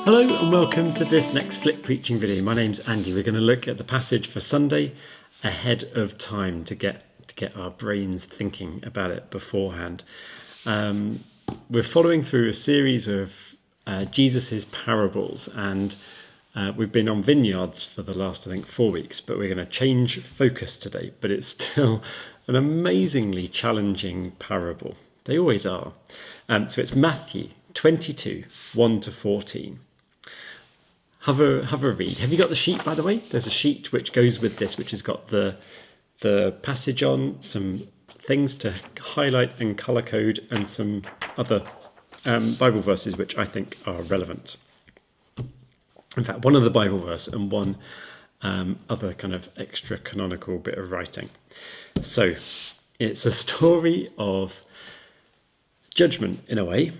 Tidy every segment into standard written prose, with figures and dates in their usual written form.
Hello and welcome to this next Flip Preaching video. My name's Andy. We're going to look at the passage for Sunday ahead of time to get our brains thinking about it beforehand. We're following through a series of Jesus's parables, and we've been on vineyards for the last, 4 weeks, but we're going to change focus today. But it's still an amazingly challenging parable. They always are. So it's Matthew 22, 1 to 14. Have a read. Have you got the sheet, by the way? There's a sheet which goes with this, which has got the passage on, some things to highlight and colour code, and some other Bible verses which I think are relevant. In fact, one of the Bible verse and one other kind of extra canonical bit of writing. So it's a story of judgment in a way.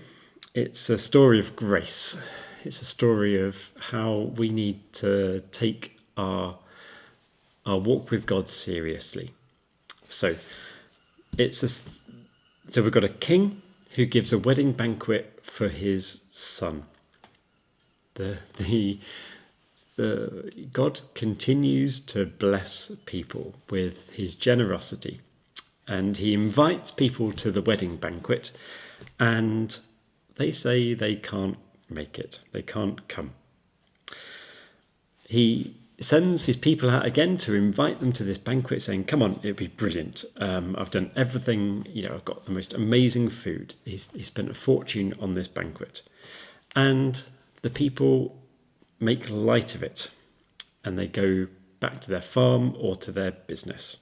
It's a story of grace. It's a story of how we need to take our walk with God seriously. So we've got a king who gives a wedding banquet for his son. God continues to bless people with his generosity, and he invites people to the wedding banquet, and they say they can't make it. They can't come. He sends his people out again to invite them to this banquet, saying, come on, it'd be brilliant. I've done everything, I've got the most amazing food. He spent a fortune on this banquet. And the people make light of it, and they go back to their farm or to their business.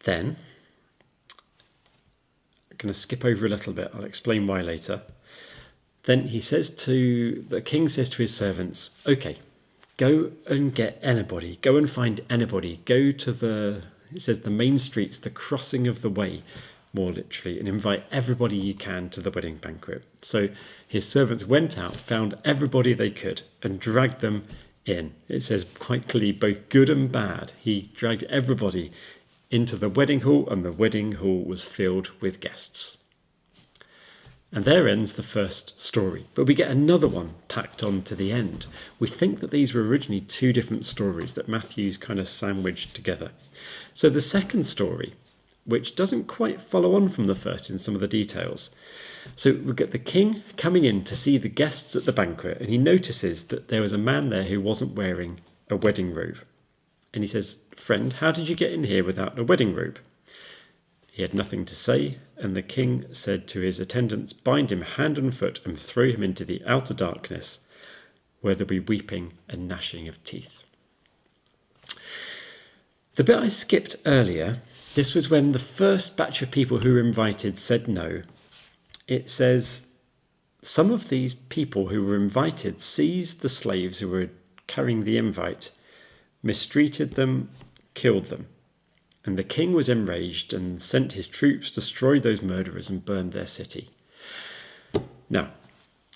Then, going to skip over a little bit. I'll explain why later. Then the king says to his servants, okay, go and get anybody, go and find anybody, go to the main streets, the crossing of the way, more literally, and invite everybody you can to the wedding banquet. So his servants went out, found everybody they could, and dragged them in. It says quite clearly, both good and bad. He dragged everybody into the wedding hall, and the wedding hall was filled with guests. And there ends the first story. But we get another one tacked on to the end. We think that these were originally two different stories that Matthew's kind of sandwiched together. So the second story, which doesn't quite follow on from the first in some of the details. So we get the king coming in to see the guests at the banquet, and he notices that there was a man there who wasn't wearing a wedding robe. And he says, friend, how did you get in here without a wedding robe? He had nothing to say, and the king said to his attendants, bind him hand and foot and throw him into the outer darkness, where there'll be weeping and gnashing of teeth. The bit I skipped earlier, this was when the first batch of people who were invited said no. It says some of these people who were invited seized the slaves who were carrying the invite, mistreated them, killed them. And the king was enraged and sent his troops to destroy those murderers and burn their city. Now,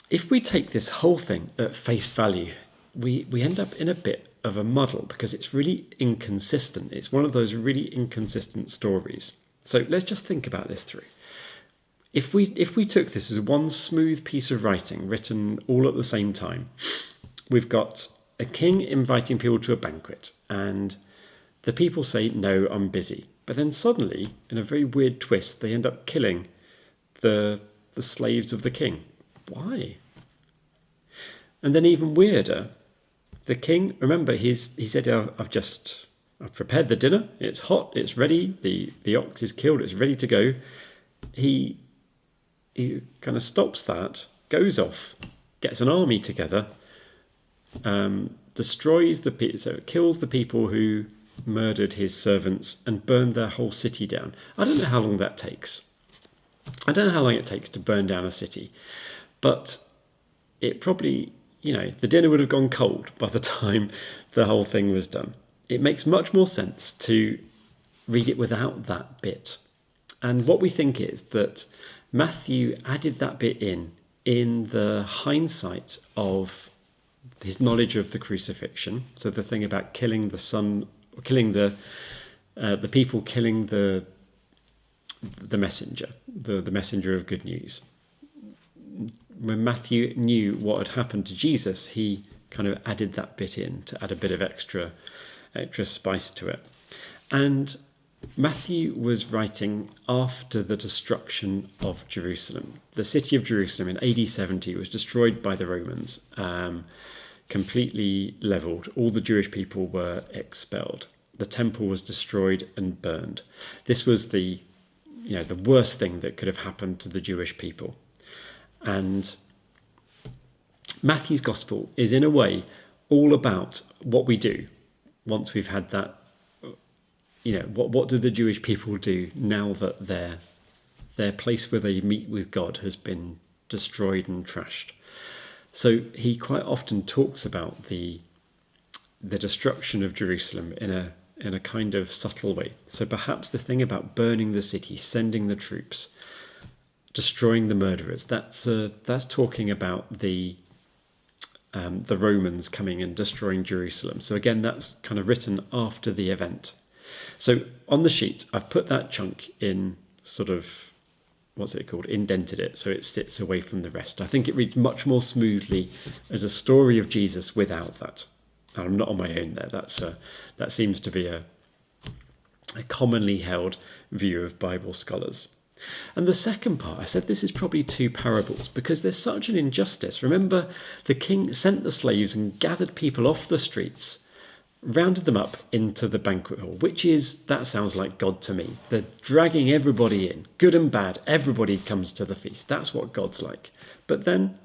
if we take this whole thing at face value, we end up in a bit of a muddle because it's really inconsistent. It's one of those really inconsistent stories. So let's just think about this through. If we took this as one smooth piece of writing written all at the same time, we've got a king inviting people to a banquet, and the people say, no, I'm busy. But then suddenly, in a very weird twist, they end up killing the slaves of the king. Why? And then even weirder, the king, remember, he said, I've prepared the dinner. It's hot, it's ready. The ox is killed, it's ready to go. He kind of stops that, goes off, gets an army together, destroys kills the people who murdered his servants and burned their whole city down. I don't know how long that takes. I don't know how long it takes to burn down a city, but it probably, the dinner would have gone cold by the time the whole thing was done. It makes much more sense to read it without that bit. And what we think is that Matthew added that bit in the hindsight of his knowledge of the crucifixion. So the thing about killing the son, killing the people, killing the messenger, the messenger of good news. when Matthew knew what had happened to Jesus, he kind of added that bit in to add a bit of extra spice to it. And Matthew was writing after the destruction of Jerusalem. The city of Jerusalem in AD 70 was destroyed by the Romans, completely leveled. All the Jewish people were expelled. The temple was destroyed and burned. This was the worst thing that could have happened to the Jewish people. And Matthew's gospel is in a way all about what we do once we've had that. What do the Jewish people do now that their place where they meet with God has been destroyed and trashed? So he quite often talks about the destruction of Jerusalem in a kind of subtle way. So perhaps the thing about burning the city, sending the troops, destroying the murderers, that's talking about the Romans coming and destroying Jerusalem. So again, that's kind of written after the event. So on the sheet, I've put that chunk in sort of, indented it so it sits away from the rest. I think it reads much more smoothly as a story of Jesus without that. And I'm not on my own there. That seems to be a commonly held view of Bible scholars. And the second part, I said this is probably two parables because there's such an injustice. Remember, the king sent the slaves and gathered people off the streets, rounded them up into the banquet hall, that sounds like God to me. They're dragging everybody in, good and bad, everybody comes to the feast. That's what God's like. But then,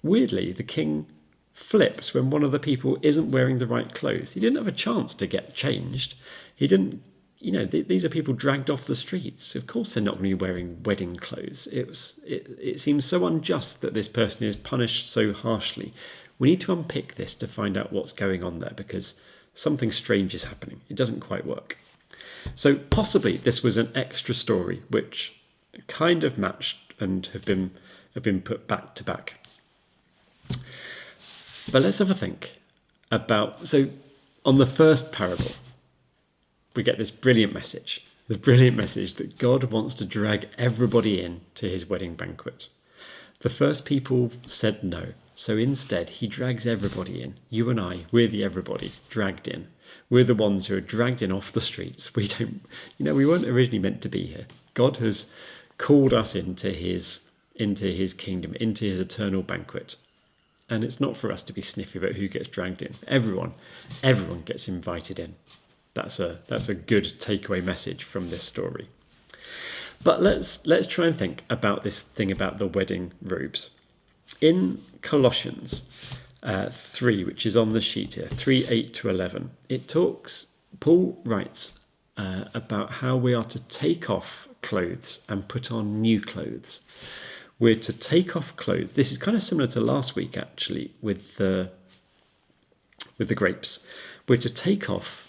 weirdly, the king flips when one of the people isn't wearing the right clothes. He didn't have a chance to get changed. He didn't, these are people dragged off the streets. Of course they're not going to be wearing wedding clothes. It seems so unjust that this person is punished so harshly. We need to unpick this to find out what's going on there because something strange is happening. It doesn't quite work. So possibly this was an extra story which kind of matched and have been put back to back. But let's have a think about, so on the first parable, we get this brilliant message. The brilliant message that God wants to drag everybody in to his wedding banquet. The first people said no. So instead, he drags everybody in. You and I, we're the everybody dragged in. We're the ones who are dragged in off the streets. We weren't originally meant to be here. God has called us into his kingdom, into his eternal banquet. And it's not for us to be sniffy about who gets dragged in. Everyone gets invited in. That's a good takeaway message from this story. But let's try and think about this thing about the wedding robes. In Colossians 3, which is on the sheet here, 3:8-11, Paul writes about how we are to take off clothes and put on new clothes. We're to take off clothes. This is kind of similar to last week, actually, with the grapes. We're to take off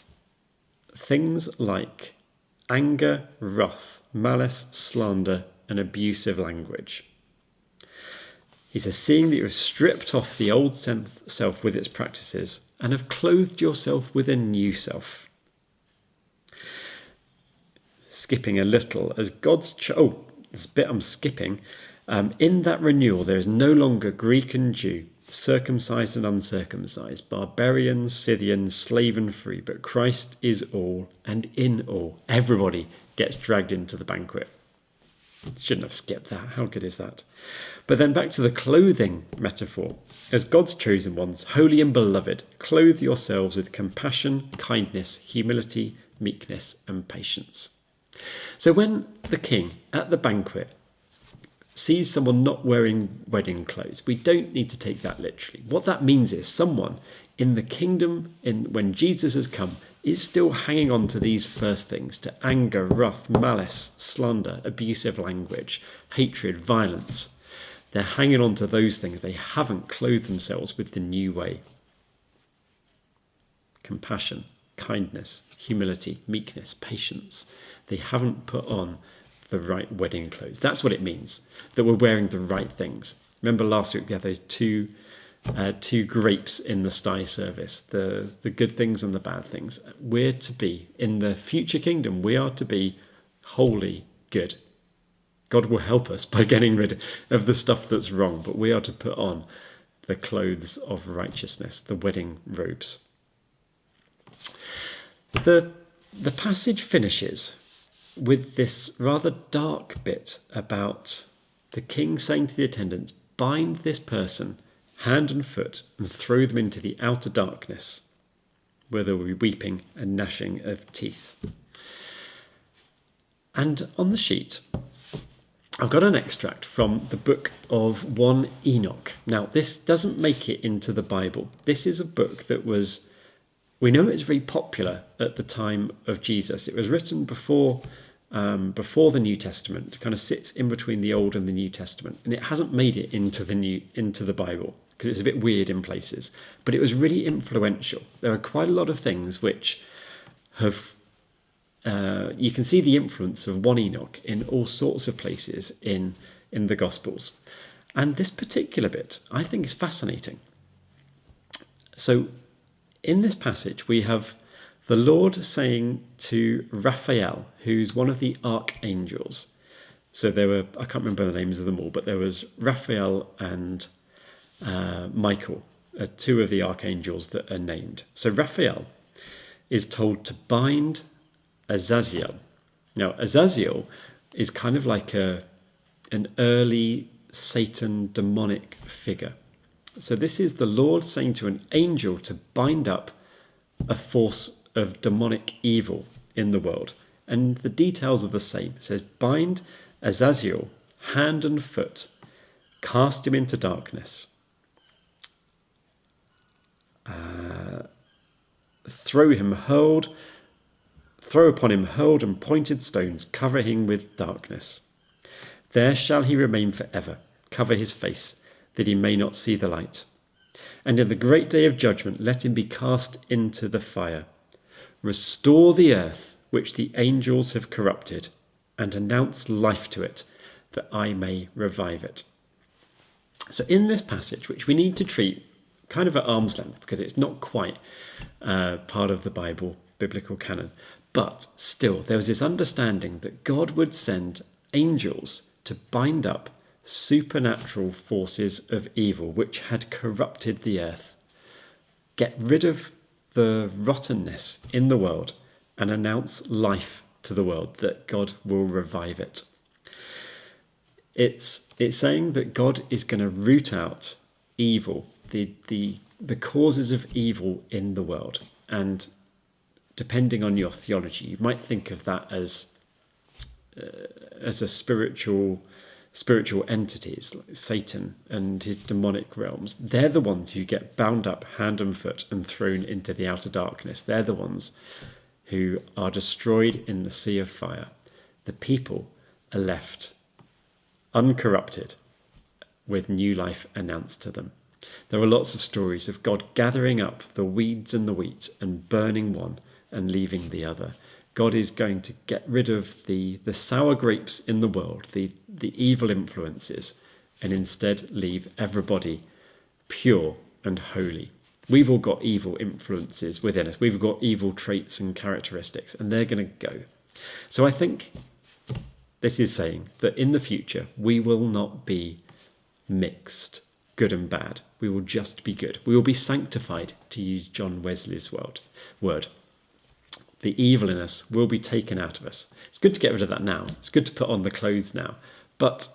things like anger, wrath, malice, slander, and abusive language. He says, seeing that you have stripped off the old self with its practices and have clothed yourself with a new self. Skipping a little, as God's... this bit I'm skipping. In that renewal, there is no longer Greek and Jew, circumcised and uncircumcised, barbarian, Scythian, slave and free, but Christ is all and in all. Everybody gets dragged into the banquet. Shouldn't have skipped that. How good is that? But then back to the clothing metaphor. As God's chosen ones, holy and beloved, clothe yourselves with compassion, kindness, humility, meekness, and patience. So when the king at the banquet sees someone not wearing wedding clothes, we don't need to take that literally. What that means is someone in the kingdom, when Jesus has come, is still hanging on to these first things, to anger, wrath, malice, slander, abusive language, hatred, violence. They're hanging on to those things. They haven't clothed themselves with the new way. Compassion, kindness, humility, meekness, patience. They haven't put on the right wedding clothes. That's what it means, that we're wearing the right things. Remember last week we had those two grapes in the sty service, the good things and the bad things. We're to be, in the future kingdom, we are to be wholly good. God will help us by getting rid of the stuff that's wrong, but we are to put on the clothes of righteousness, the wedding robes. The passage finishes with this rather dark bit about the king saying to the attendants, bind this person hand and foot and throw them into the outer darkness, where there will be weeping and gnashing of teeth. And on the sheet, I've got an extract from the book of 1 Enoch. Now, this doesn't make it into the Bible. This is a book that was, we know it's very popular at the time of Jesus. It was written before the New Testament. It kind of sits in between the Old and the New Testament, and it hasn't made it into the Bible because it's a bit weird in places. But it was really influential. There are quite a lot of things which have. You can see the influence of 1 Enoch in all sorts of places in the Gospels. And this particular bit, I think, is fascinating. So in this passage, we have the Lord saying to Raphael, who's one of the archangels. So there were, I can't remember the names of them all, but there was Raphael and Michael, two of the archangels that are named. So Raphael is told to bind Azazel. Now, Azazel is kind of like an early Satan demonic figure. So this is the Lord saying to an angel to bind up a force of demonic evil in the world. And the details are the same. It says, bind Azazel hand and foot, cast him into darkness. Throw upon him hurled and pointed stones, cover him with darkness. There shall he remain forever, cover his face, that he may not see the light. And in the great day of judgment let him be cast into the fire. Restore the earth which the angels have corrupted, and announce life to it, that I may revive it. So in this passage, which we need to treat kind of at arm's length, because it's not quite part of the Bible, biblical canon, but still, there was this understanding that God would send angels to bind up supernatural forces of evil which had corrupted the earth, get rid of the rottenness in the world, and announce life to the world, that God will revive it. It's saying that God is going to root out evil, the causes of evil in the world. And depending on your theology, you might think of that as a spiritual entities, like Satan and his demonic realms. They're the ones who get bound up hand and foot and thrown into the outer darkness. They're the ones who are destroyed in the sea of fire. The people are left uncorrupted with new life announced to them. There are lots of stories of God gathering up the weeds and the wheat and burning one and leaving the other. God is going to get rid of the sour grapes in the world, the evil influences, and instead leave everybody pure and holy. We've all got evil influences within us. We've got evil traits and characteristics, and they're going to go. So I think this is saying that in the future, we will not be mixed, good and bad. We will just be good. We will be sanctified, to use John Wesley's word. The evil in us will be taken out of us. It's good to get rid of that now. It's good to put on the clothes now. But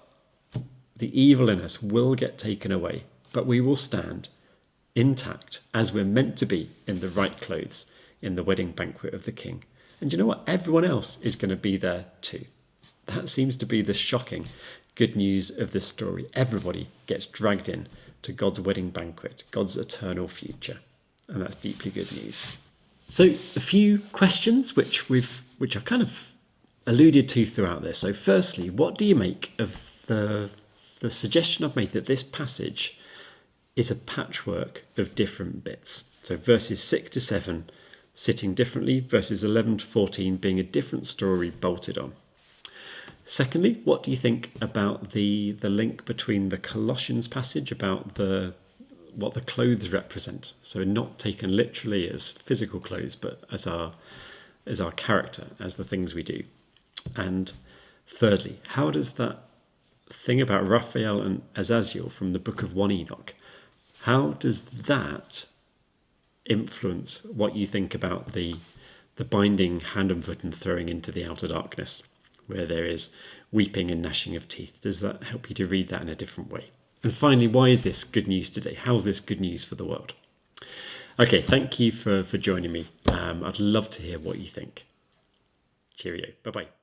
the evil in us will get taken away. But we will stand intact as we're meant to be in the right clothes in the wedding banquet of the King. And you know what? Everyone else is going to be there too. That seems to be the shocking good news of this story. Everybody gets dragged in to God's wedding banquet, God's eternal future. And that's deeply good news. So a few questions which I've kind of alluded to throughout this. So firstly, what do you make of the suggestion I've made that this passage is a patchwork of different bits? So verses 6 to 7 sitting differently, verses 11 to 14 being a different story bolted on. Secondly, what do you think about the link between the Colossians passage about what the clothes represent? So not taken literally as physical clothes, but as our character, as the things we do. And Thirdly, how does that thing about Raphael and Azazel from the Book of 1 Enoch, how does that influence what you think about the binding hand and foot and throwing into the outer darkness, where there is weeping and gnashing of teeth? Does that help you to read that in a different way? And finally, why is this good news today? How's this good news for the world? Okay, thank you for joining me. I'd love to hear what you think. Cheerio. Bye-bye.